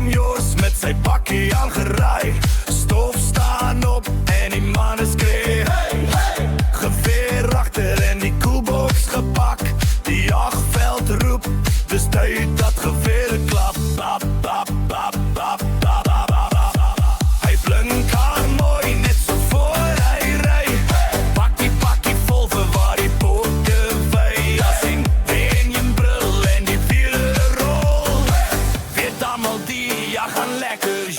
Oom Jos met sy bakkie aangeraai. Stof staan op en die manne skree hey, hey. Geweer agter en die koelbox gepak. Die jagveld roep, dis tyd dat gewere klap. Bap, bap, bap, bap, bap, bap, bap. Hy blink aan mooi net so voor hy ry. Pakkie vol vir waar die pote wei. As sien Benjen bril en die wiele rol. Weet almal die, ja gaan lekker,